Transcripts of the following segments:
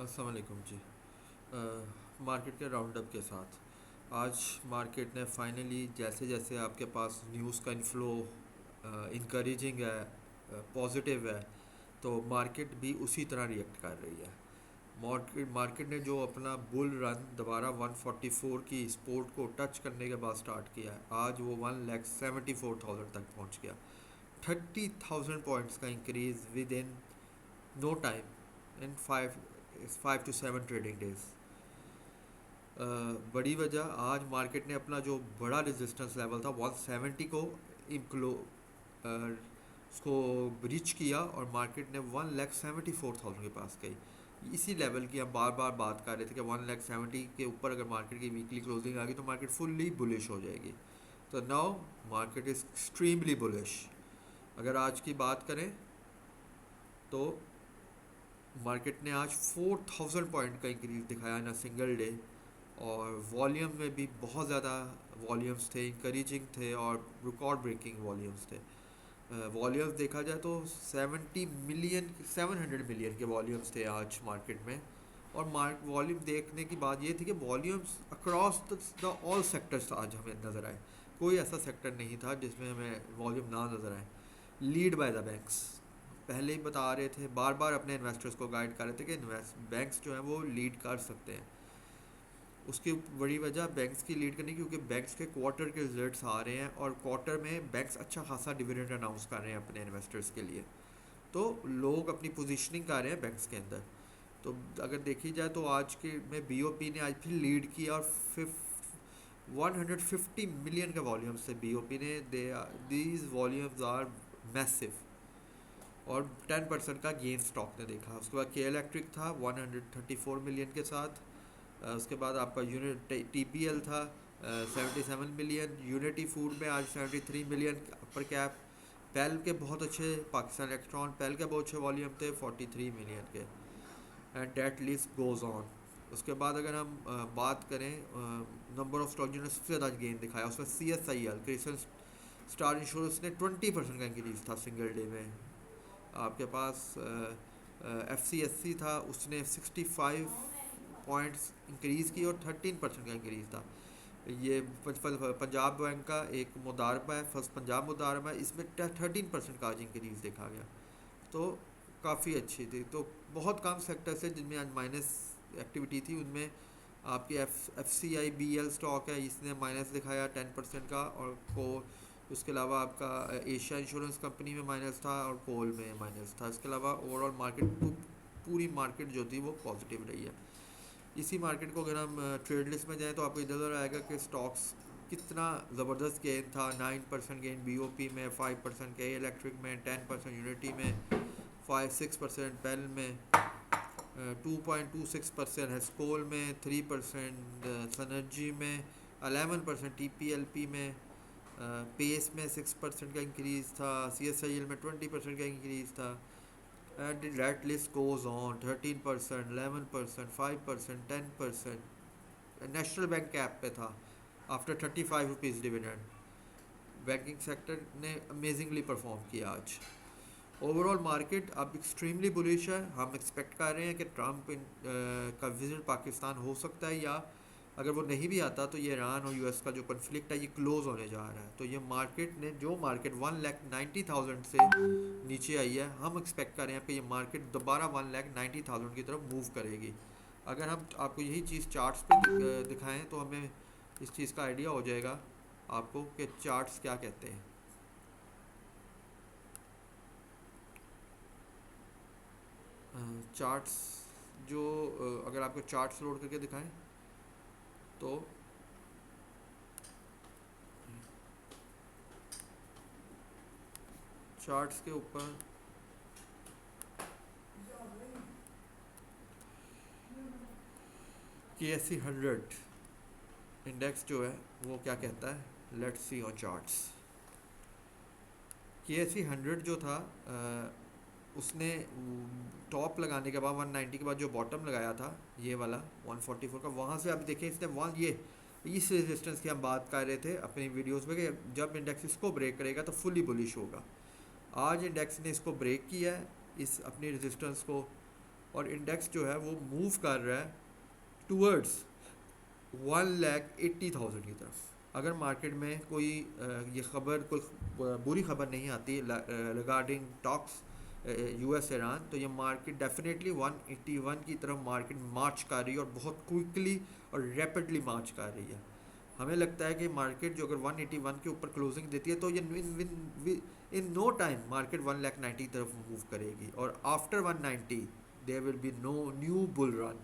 अस्सलाम वालेकुम जी। मार्केट के राउंड अप के साथ आज मार्केट ने फाइनली जैसे जैसे आपके पास न्यूज़ का इन्फ्लो इनकरेजिंग है, पॉजिटिव है, तो मार्केट भी उसी तरह रिएक्ट कर रही है। मार्केट मार्केट ने जो अपना बुल रन दोबारा 144 की सपोर्ट को टच करने के बाद स्टार्ट किया है, आज वो 1,74,000 तक पहुंच गया। 30,000 पॉइंट्स का increase within no time in 5 to 7 trading days. बड़ी वजह आज मार्केट ने अपना जो बड़ा रेजिस्टेंस लेवल था 170 को इम्क्लो उसको ब्रीच किया और मार्केट ने 1,74,000 के पास गई। इसी लेवल की हम बार बार बात कर रहे थे कि 1,70,000 के ऊपर अगर मार्केट की वीकली क्लोजिंग आ गई तो मार्केट फुल्ली बुलिश हो जाएगी। तो now market is extremely bullish. अगर आज की बात करें तो मार्केट ने आज 4,000 पॉइंट का इंक्रीज दिखाया इन सिंगल डे, और वॉल्यूम में भी बहुत ज़्यादा वॉल्यूम्स थे, इंकरेजिंग थे और रिकॉर्ड ब्रेकिंग वॉल्यूम्स थे। वॉल्यूम्स देखा जाए तो 700 मिलियन के वॉल्यूम्स थे आज मार्केट में। और वॉल्यूम देखने की बात ये थी कि volumes across the all sectors आज हमें नज़र आए। कोई ऐसा सेक्टर नहीं था जिसमें हमें वॉल्यूम ना नज़र आए। लीड बाय द बैंक्स, पहले ही बता रहे थे, बार बार अपने इन्वेस्टर्स को गाइड कर रहे थे कि बैंक्स जो हैं वो लीड कर सकते हैं। उसकी बड़ी वजह बैंक्स की लीड करने की, क्योंकि बैंक्स के क्वार्टर के रिजल्ट्स आ रहे हैं और क्वार्टर में बैंक्स अच्छा खासा डिविडेंड अनाउंस कर रहे हैं अपने इन्वेस्टर्स के लिए। तो लोग अपनी पोजीशनिंग कर रहे हैं बैंक्स के अंदर। तो अगर देखी जाए तो आज के में बीओपी ने आज फिर लीड किया और 150 मिलियन के वॉल्यूम से बीओपी ने दीज वॉल्यूम्स आर मैसिव, और 10% का गेन स्टॉक ने देखा। उसके बाद के इलेक्ट्रिक था 134 मिलियन के साथ। उसके बाद आपका यूनिट टीपीएल था 77 मिलियन। यूनिटी फूड में आज 73 मिलियन अपर कैप। पेल के बहुत अच्छे, पाकिस्तान इलेक्ट्रॉन पेल के बहुत अच्छे वॉल्यूम थे 43 मिलियन के। And that list goes on. उसके बाद अगर हम बात करें नंबर ऑफ स्टॉक जिन्होंने सबसे ज़्यादा गेन दिखाया, उसमें CSIL क्रिसन स्टार इंश्योरेंस ने 20% का इंक्रीज था सिंगल डे में। आपके पास FCSC था, उसने 65 पॉइंट्स इंक्रीज़ की और 13% का इंक्रीज़ था। ये पंजाब बैंक का एक मुदारबा है, फर्स्ट पंजाब मुदारबा है, इसमें 13% का आज इंक्रीज़ देखा गया। तो काफ़ी अच्छी थी। तो बहुत कम सेक्टर्स है जिनमें आज माइनस एक्टिविटी थी। उनमें आपकी FCIBL स्टॉक है, इसने माइनस दिखाया 10% का। और को उसके अलावा आपका एशिया इंश्योरेंस कंपनी में माइनस था और कोल में माइनस था। इसके अलावा ओवरऑल मार्केट पूरी मार्केट जो थी वो पॉजिटिव रही है। इसी मार्केट को अगर हम ट्रेड लिस्ट में जाएँ तो आपको इधर उधर आएगा कि स्टॉक्स कितना ज़बरदस्त गेन था। 9% गेन BOP में, 5% के इलेक्ट्रिक में, 10% यूनिटी में, 5-6% पेल में, 2.26% है स्कोल में, 3% सनर्जी में, 11% TPLP में, पेस में 6% का इंक्रीज़ था, CSIL में 20% का इंक्रीज़ था। And that list goes on. 13%, 11%, 5%, 10%। National bank cap पे था after 35 rupees dividend. Banking sector ने अमेजिंगली परफॉर्म किया आज। ओवरऑल मार्केट अब एक्सट्रीमली बुलिश है। हम एक्सपेक्ट कर रहे हैं कि ट्रम्प का विजिट पाकिस्तान हो सकता है, या अगर वो नहीं भी आता तो ये ईरान और US का जो कन्फ्लिक्ट है ये क्लोज़ होने जा रहा है। तो ये मार्केट ने जो मार्केट 1,90,000 से नीचे आई है, हम एक्सपेक्ट कर रहे हैं कि ये मार्केट दोबारा 1,90,000 की तरफ मूव करेगी। अगर हम आपको यही चीज़ चार्ट्स पे दिखाएं तो हमें इस चीज़ का आइडिया हो जाएगा आपको कि चार्ट्स क्या कहते हैं। चार्ट्स जो अगर आपको चार्ट्स लोड करके दिखाएं तो चार्ट्स के ऊपर KSE 100 इंडेक्स जो है वो क्या कहता है, let's see on charts. KSE 100 जो था उसने टॉप लगाने के बाद 190 के बाद जो बॉटम लगाया था ये वाला 144 का, वहाँ से आप देखें इसने ये इस रेजिस्टेंस की हम बात कर रहे थे अपनी वीडियोस में कि जब इंडेक्स इसको ब्रेक करेगा तो फुली बुलिश होगा। आज इंडेक्स ने इसको ब्रेक किया है, इस अपनी रेजिस्टेंस को, और इंडेक्स जो है वो मूव कर रहा है टूवर्ड्स 1,80,000 की तरफ। अगर मार्केट में कोई ये खबर कोई बुरी खबर नहीं आती रिगार्डिंग टॉक्स यूएस ईरान, तो ये मार्केट डेफिनेटली 181 की तरफ मार्केट मार्च कर रही है और बहुत क्विकली और रैपिडली मार्च कर रही है। हमें लगता है कि मार्केट जो अगर 181 के ऊपर क्लोजिंग देती है तो ये इन नो टाइम मार्केट 1,90,000 की तरफ मूव करेगी और after 190 there will be no new bull run.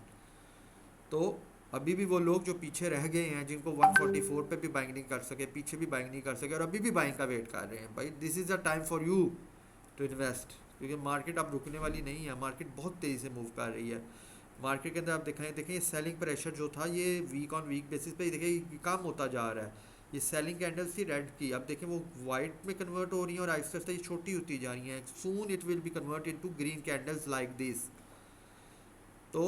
तो अभी भी वो लोग जो पीछे रह गए हैं, जिनको 144 पे भी बाइंग नहीं कर सके, पीछे भी बाइंग नहीं कर सके और अभी भी बाइंग का वेट कर रहे हैं, भाई this is a time for you to invest. क्योंकि मार्केट अब रुकने वाली नहीं है, मार्केट बहुत तेज़ी से मूव कर रही है। मार्केट के अंदर आप देखें ये सेलिंग प्रेशर जो था ये वीक ऑन वीक बेसिस पे देखिए ये कम होता जा रहा है। ये सेलिंग कैंडल्स थी रेड की, अब देखें वो वाइट में कन्वर्ट हो रही हैं और आहिस्ता आहिस्ता ये छोटी होती जा रही हैं। सून it will be convert into green candles like this. तो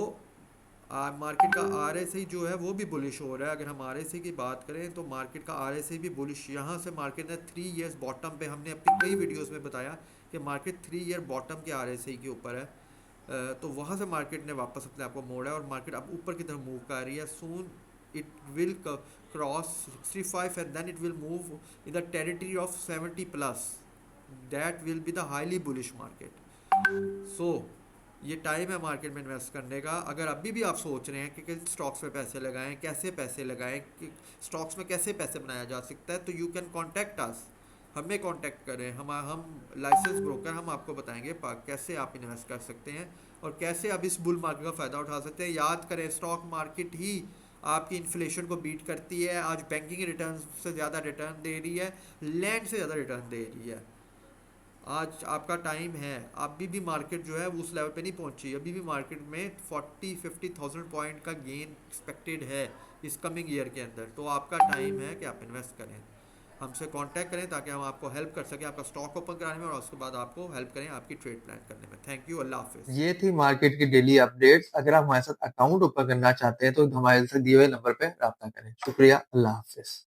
मार्केट का आरएसआई जो है वो भी बुलिश हो रहा है। अगर हम आरएसआई की बात करें तो मार्केट का आरएसआई भी बुलिश, यहाँ से मार्केट ने 3 इयर्स बॉटम पे, हमने अपनी कई वीडियोस में बताया कि मार्केट 3 ईयर बॉटम के आरएसआई के ऊपर है। तो वहाँ से मार्केट ने वापस अपने आप को मोड़ा है और मार्केट अब ऊपर की तरफ मूव कर रही है। Soon it will cross 65 and then it will move in the territory of 70 plus. That will be the highly bullish market. So ये टाइम है मार्केट में इन्वेस्ट करने का। अगर अभी भी आप सोच रहे हैं कि किस स्टॉक्स में पैसे लगाएं, कैसे पैसे लगाएं, कि स्टॉक्स में कैसे पैसे बनाया जा सकता है, तो यू कैन कॉन्टैक्ट अस। हमें कांटेक्ट करें, हम लाइसेंस ब्रोकर, हम आपको बताएंगे कैसे आप इन्वेस्ट कर सकते हैं और कैसे आप इस बुल मार्केट का फ़ायदा उठा सकते हैं। याद करें स्टॉक मार्केट ही आपकी इन्फ्लेशन को बीट करती है। आज बैंकिंग रिटर्न से ज़्यादा रिटर्न दे रही है, लैंड से ज़्यादा रिटर्न दे रही है। आज आपका टाइम है। अभी भी मार्केट जो है उस लेवल पे नहीं पहुंची, अभी भी मार्केट में 40-50,000 पॉइंट का गेन एक्सपेक्टेड है इस कमिंग ईयर के अंदर। तो आपका टाइम है कि आप इन्वेस्ट करें, हमसे कांटेक्ट करें ताकि हम आपको हेल्प कर सकें आपका स्टॉक ओपन कराने में और उसके बाद आपको हेल्प करें आपकी ट्रेड प्लान करने में। थैंक यू, अल्लाह हाफिज़। ये थी मार्केट की डेली अपडेट्स। अगर आप हमारे साथ अकाउंट ओपन करना चाहते हैं तो हमारे साथ दिए हुए नंबर पे राब्ता करें। शुक्रिया। अल्लाह हाफिज।